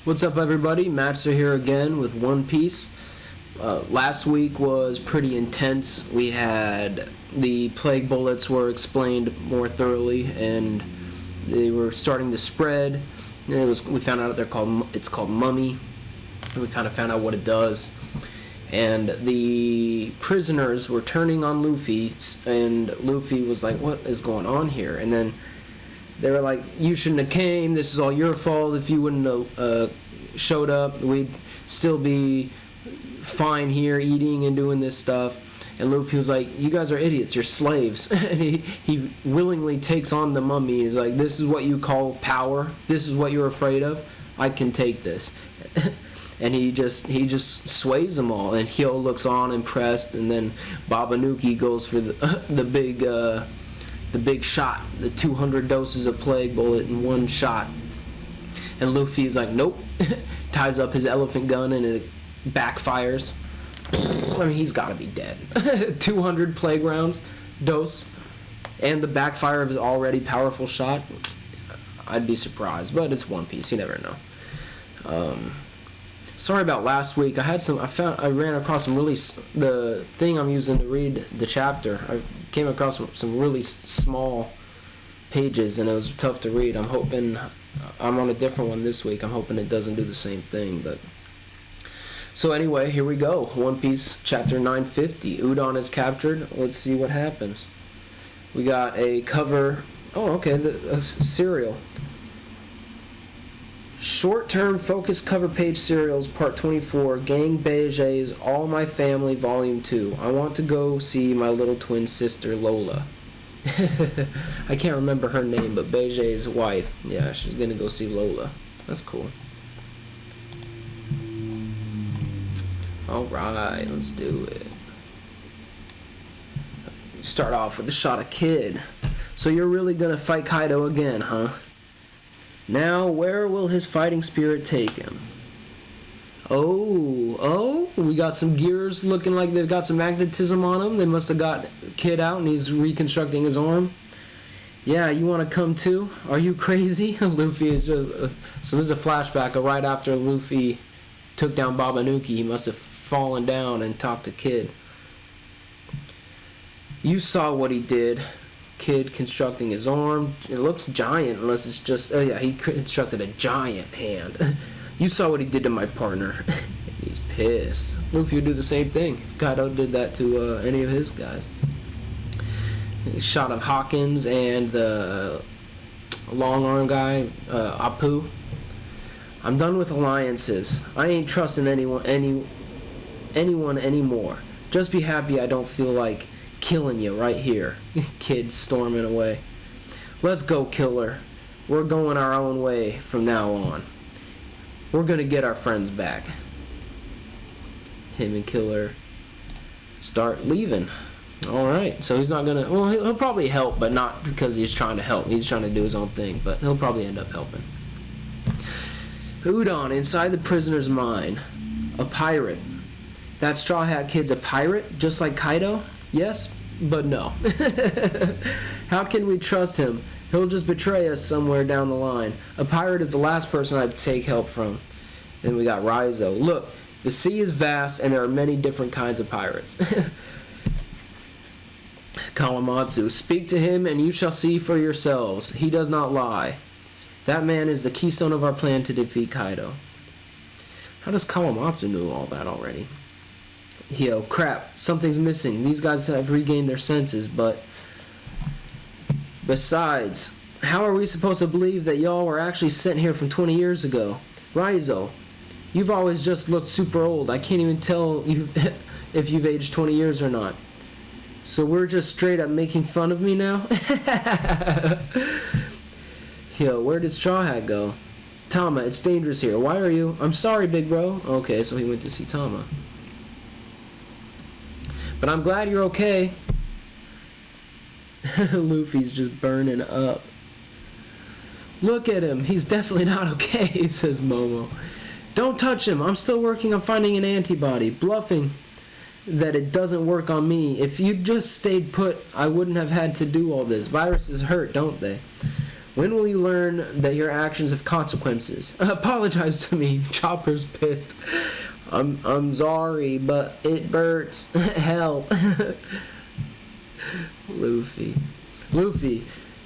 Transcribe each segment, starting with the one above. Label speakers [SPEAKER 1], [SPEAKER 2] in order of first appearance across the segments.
[SPEAKER 1] What's up, everybody? Matster here again with One Piece. Last week was pretty intense. We had the plague bullets were explained more thoroughly, and they were starting to spread. We found out it's called mummy. We kind of found out what it does, and the prisoners were turning on Luffy, and Luffy was like, "What is going on here?" And then they were like, "You shouldn't have came. This is all your fault. If you wouldn't have showed up, we'd still be fine here eating and doing this stuff." And Luffy was like, "You guys are idiots. You're slaves." And he willingly takes on the mummy. He's like, "This is what you call power. This is what you're afraid of. I can take this." And he just sways them all. And Hyo looks on impressed. And then Babanuki goes for the big shot, the 200 doses of plague bullet in one shot. And Luffy is like, "Nope." Ties up his elephant gun and it backfires. I mean, he's got to be dead. 200 plague rounds dose and the backfire of his already powerful shot. I'd be surprised, but it's One Piece. You never know. Sorry about last week. I ran across the thing I'm using to read the chapter. I came across some really small pages, and it was tough to read. I'm hoping I'm on a different one this week. I'm hoping it doesn't do the same thing. But so anyway, here we go. One Piece chapter 950. Udon is captured. Let's see what happens. We got a cover. Oh, okay. A serial. Short-term focus cover page serials, part 24, Gang Beige's All My Family, volume 2. I want to go see my little twin sister, Lola. I can't remember her name, but Beige's wife. Yeah, she's going to go see Lola. That's cool. Alright, let's do it. Start off with a shot of Kid. So you're really going to fight Kaido again, huh? Now, where will his fighting spirit take him? Oh, we got some gears looking like they've got some magnetism on them. They must have got Kid out and he's reconstructing his arm. Yeah, you want to come too? Are you crazy? Luffy is just... so this is a flashback of right after Luffy took down Babanuki. He must have fallen down and talked to Kid. You saw what he did. Kid constructing his arm. It looks giant unless it's just... oh yeah, he constructed a giant hand. You saw what he did to my partner. He's pissed. Luffy would do the same thing if Kaido did that to any of his guys. A shot of Hawkins and the long arm guy, Apu. I'm done with alliances. I ain't trusting anyone anymore. Just be happy I don't feel like killing you right here. Kid storming away. Let's go, Killer. We're going our own way from now on. We're gonna get our friends back. Him and Killer start leaving. Alright, so he's not gonna... well, he'll probably help, but not because he's trying to help. He's trying to do his own thing, but he'll probably end up helping. Udon, inside the prisoner's mind. A pirate. That Straw Hat Kid's a pirate, just like Kaido? Yes, but no. How can we trust him? He'll just betray us somewhere down the line. A pirate is the last person I'd take help from. Then we got Raizo. Look, the sea is vast and there are many different kinds of pirates. Kawamatsu, speak to him and you shall see for yourselves. He does not lie. That man is the keystone of our plan to defeat Kaido. How does Kawamatsu know all that already? Yo, crap, something's missing. These guys have regained their senses, but... besides, how are we supposed to believe that y'all were actually sent here from 20 years ago? Raizo, you've always just looked super old. I can't even tell you if you've aged 20 years or not. So we're just straight up making fun of me now? Yo, where did Straw Hat go? Tama, it's dangerous here. Why are you... I'm sorry, big bro. Okay, so he went to see Tama. But I'm glad you're okay. Luffy's just burning up. Look at him. He's definitely not okay, says Momo. Don't touch him. I'm still working on finding an antibody. Bluffing that it doesn't work on me. If you just stayed put, I wouldn't have had to do all this. Viruses hurt, don't they? When will you learn that your actions have consequences? Apologize to me. Chopper's pissed. I'm sorry, but it burns. Help. Luffy,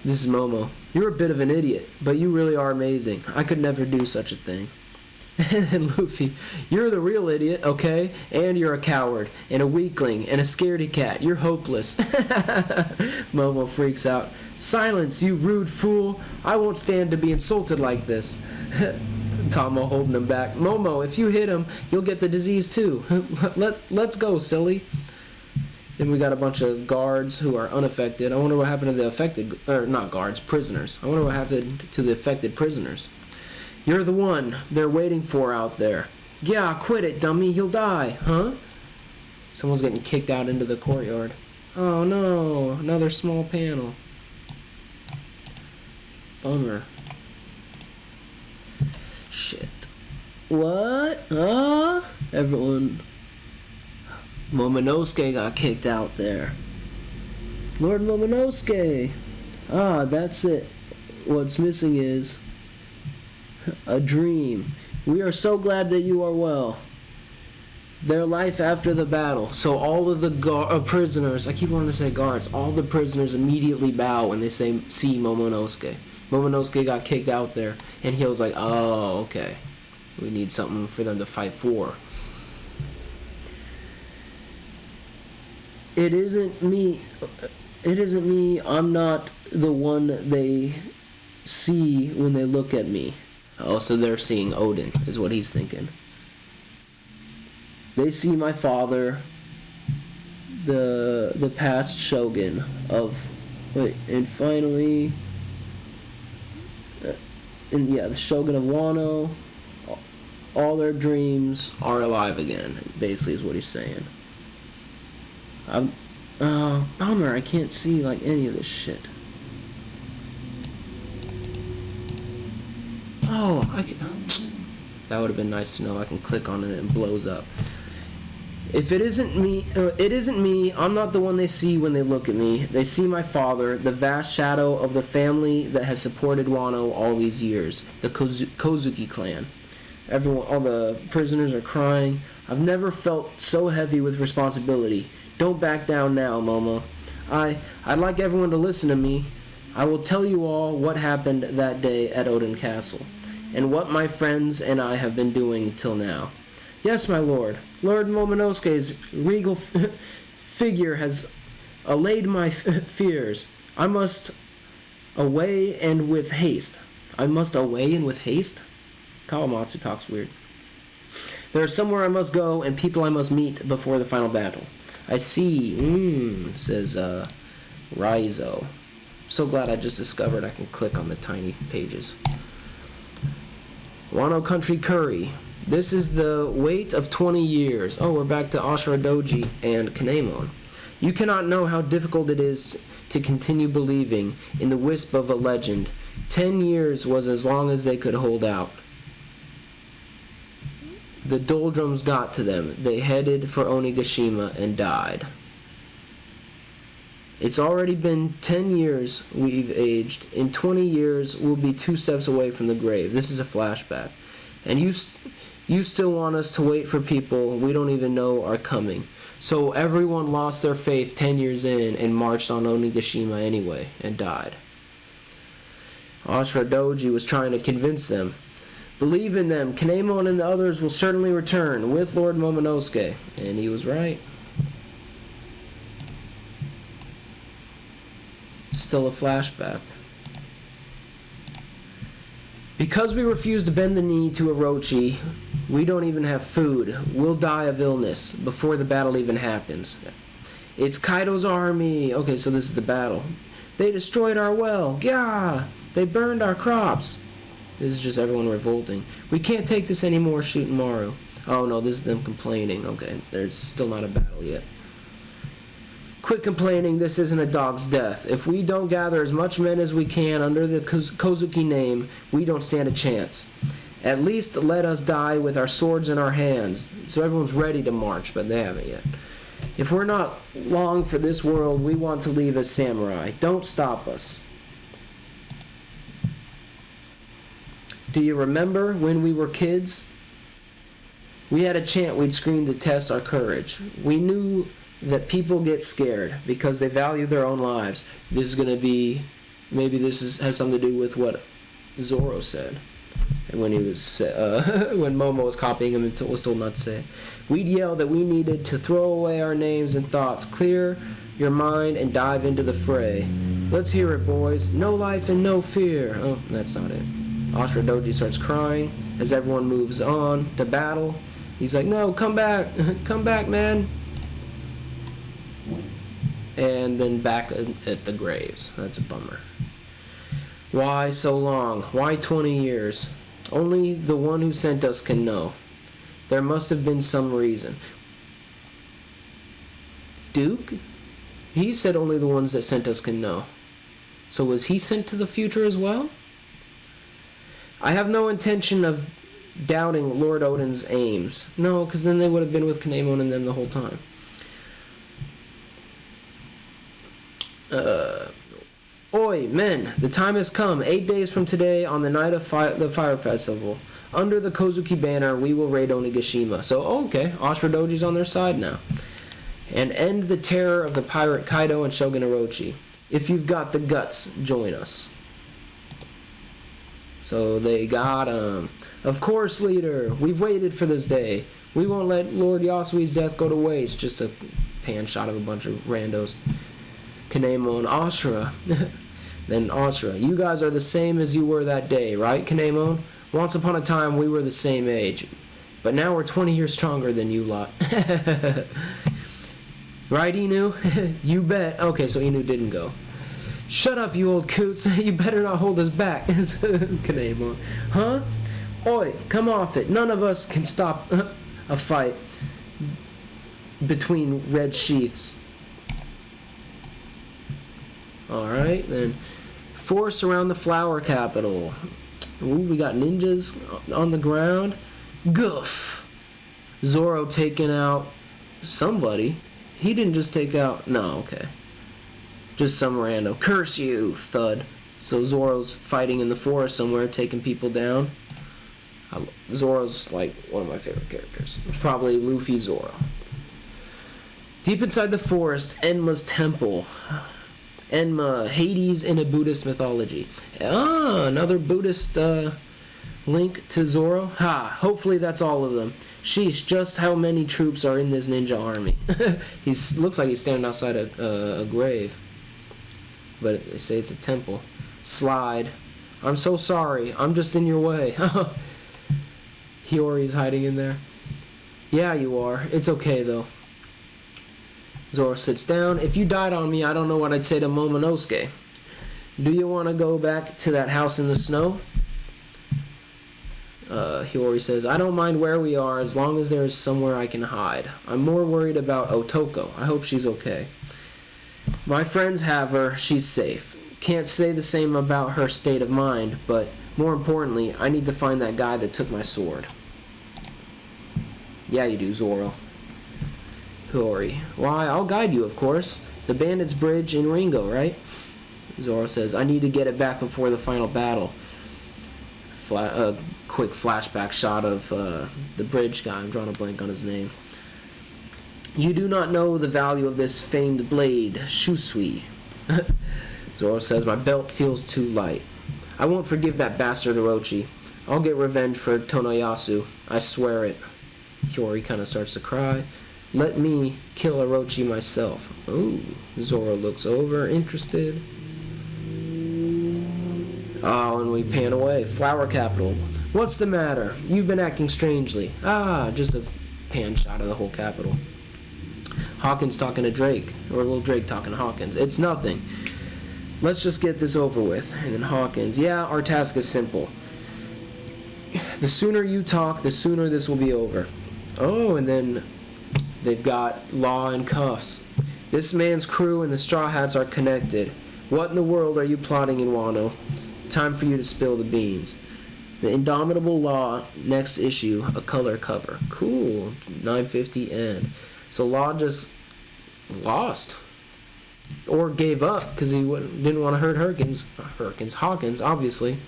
[SPEAKER 1] this is Momo. You're a bit of an idiot, but you really are amazing. I could never do such a thing. And Luffy, you're the real idiot, okay? And you're a coward, and a weakling, and a scaredy cat. You're hopeless. Momo freaks out. Silence, you rude fool. I won't stand to be insulted like this. Tomo holding him back. Momo, if you hit him, you'll get the disease too. Let's go, silly. Then we got a bunch of guards who are unaffected. I wonder what happened to the affected, or not guards, prisoners. I wonder what happened to the affected prisoners. You're the one they're waiting for out there. Yeah, quit it, dummy. You'll die. Huh? Someone's getting kicked out into the courtyard. Oh no, another small panel. Bummer. Shit. What? Huh? Everyone. Momonosuke got kicked out there. Lord Momonosuke. Ah, that's it. What's missing is a dream. We are so glad that you are well. Their life after the battle. So all of the prisoners, I keep wanting to say guards, all the prisoners immediately bow when they see Momonosuke. Momonosuke got kicked out there, and he was like, oh, okay. We need something for them to fight for. It isn't me. I'm not the one they see when they look at me. Oh, so they're seeing Odin, is what he's thinking. They see my father, the past shogun of, and finally, the shogun of Wano. All their dreams are alive again, basically is what he's saying. Bummer, I can't see like any of this shit. Oh, that would have been nice to know. I can click on it and it blows up. If it isn't me, I'm not the one they see when they look at me. They see my father, the vast shadow of the family that has supported Wano all these years, the Kozuki clan. All the prisoners are crying. I've never felt so heavy with responsibility. Don't back down now, Momo. I'd like everyone to listen to me. I will tell you all what happened that day at Odin Castle, and what my friends and I have been doing till now. Yes, my lord. Lord Momonosuke's regal figure has allayed my fears. I must away and with haste. Kawamatsu talks weird. There is somewhere I must go and people I must meet before the final battle. I see, says Raizo. So glad I just discovered I can click on the tiny pages. Wano Country Curry. This is the wait of 20 years. Oh, we're back to Ashura Doji and Kinemon. You cannot know how difficult it is to continue believing in the wisp of a legend. 10 years was as long as they could hold out. The doldrums got to them. They headed for Onigashima and died. It's already been 10 years we've aged. In 20 years, we'll be 2 steps away from the grave. This is a flashback. And you still want us to wait for people we don't even know are coming. So everyone lost their faith 10 years in and marched on Onigashima anyway and died. Ashura Doji was trying to convince them. Believe in them. Kinemon and the others will certainly return with Lord Momonosuke. And he was right. Still a flashback. Because we refuse to bend the knee to Orochi, we don't even have food. We'll die of illness before the battle even happens. It's Kaido's army. Okay, so this is the battle. They destroyed our well. Gah! They burned our crops. This is just everyone revolting. We can't take this anymore, shooting Maru. Oh no, this is them complaining. Okay, there's still not a battle yet. Quit complaining, this isn't a dog's death. If we don't gather as much men as we can under the Kozuki name, we don't stand a chance. At least let us die with our swords in our hands. So everyone's ready to march, but they haven't yet. If we're not long for this world, we want to leave as samurai. Don't stop us. Do you remember when we were kids? We had a chant we'd scream to test our courage. We knew that people get scared because they value their own lives. This is going to be, maybe has something to do with what Zoro said. And when he was, when Momo was copying him and was told not to say it. We'd yell that we needed to throw away our names and thoughts, clear your mind and dive into the fray. Let's hear it, boys. No life and no fear. Oh, that's not it. Ashura Doji starts crying as everyone moves on to battle. He's like, no, come back. Come back, man. And then back at the graves. That's a bummer. Why so long? Why 20 years? Only the one who sent us can know. There must have been some reason. Duke? He said only the ones that sent us can know. So was he sent to the future as well? I have no intention of doubting Lord Odin's aims. No, because then they would have been with Kinemon and them the whole time. Oi, men, the time has come. 8 days from today, on the night of the Fire Festival, under the Kozuki banner, we will raid Onigashima. So, okay, Ashura Doji's on their side now. And end the terror of the pirate Kaido and Shogun Orochi. If you've got the guts, join us. So they got him. Of course, leader. We've waited for this day. We won't let Lord Yasui's death go to waste. Just a pan shot of a bunch of randos. Kinemon, Ashura. Then Ashura. You guys are the same as you were that day, right, Kinemon? Once upon a time, we were the same age. But now we're 20 years stronger than you lot. Right, Inu? You bet. Okay, so Inu didn't go. Shut up, you old coots. You better not hold us back. Kinemon. Huh? Oi, come off it. None of us can stop a fight between red sheaths. Alright, then. Force around the flower capital. Ooh, we got ninjas on the ground. Goof. Zoro taking out somebody. He didn't just take out... No, okay. Just some rando. Curse you, thud. So Zoro's fighting in the forest somewhere, taking people down. Zoro's like one of my favorite characters. Probably Luffy Zoro. Deep inside the forest, Enma's temple. Enma, Hades in a Buddhist mythology. Ah, another Buddhist link to Zoro. Ha, hopefully that's all of them. Sheesh, just how many troops are in this ninja army? He looks like he's standing outside a grave. But they say it's a temple. Slide. I'm so sorry. I'm just in your way. Hyori's hiding in there. Yeah, you are. It's okay, though. Zoro sits down. If you died on me, I don't know what I'd say to Momonosuke. Do you want to go back to that house in the snow? Hyori says, I don't mind where we are as long as there is somewhere I can hide. I'm more worried about Otoko. I hope she's okay. My friends have her. She's safe. Can't say the same about her state of mind, but more importantly, I need to find that guy that took my sword. Yeah, you do, Zoro. Hyori. Why, I'll guide you, of course. The Bandit's Bridge in Ringo, right? Zoro says, I need to get it back before the final battle. Quick flashback shot of the bridge guy. I'm drawing a blank on his name. You do not know the value of this famed blade, Shusui. Zoro says, my belt feels too light. I won't forgive that bastard Orochi. I'll get revenge for Tonoyasu. I swear it. Hyori kind of starts to cry. Let me kill Orochi myself. Ooh. Zoro looks over, interested. Oh, and we pan away. Flower capital. What's the matter? You've been acting strangely. Ah, just a pan shot of the whole capital. Hawkins talking to Drake. Or little Drake talking to Hawkins. It's nothing. Let's just get this over with. And then Hawkins. Yeah, our task is simple. The sooner you talk, the sooner this will be over. Oh, and then they've got Law and cuffs. This man's crew and the Straw Hats are connected. What in the world are you plotting in Wano? Time for you to spill the beans. The Indomitable Law, next issue, a color cover. Cool. 950 end. So Law just lost. Or gave up because he didn't want to hurt Hawkins, obviously.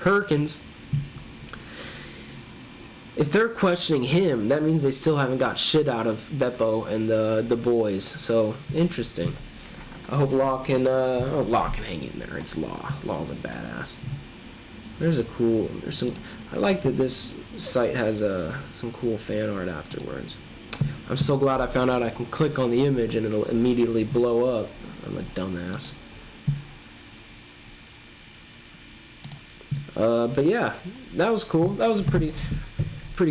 [SPEAKER 1] Hurkins. if they're questioning him, that means they still haven't got shit out of Beppo and the boys. So interesting. I hope Law can hang in there. It's Law. Law's a badass. There's some. I like that this site has some cool fan art afterwards. I'm so glad I found out I can click on the image and it'll immediately blow up. I'm a dumbass. But yeah, that was cool. That was a pretty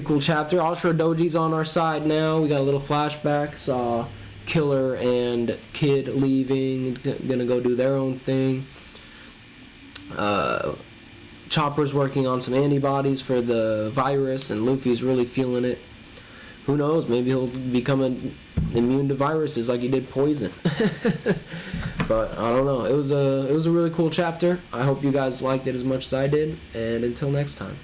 [SPEAKER 1] cool chapter. Ashura Doji's on our side now. We got a little flashback. Saw Killer and Kid leaving, gonna go do their own thing. Chopper's working on some antibodies for the virus, and Luffy's really feeling it. Who knows? Maybe he'll become immune to viruses like he did poison. But I don't know. It was a really cool chapter. I hope you guys liked it as much as I did. And until next time.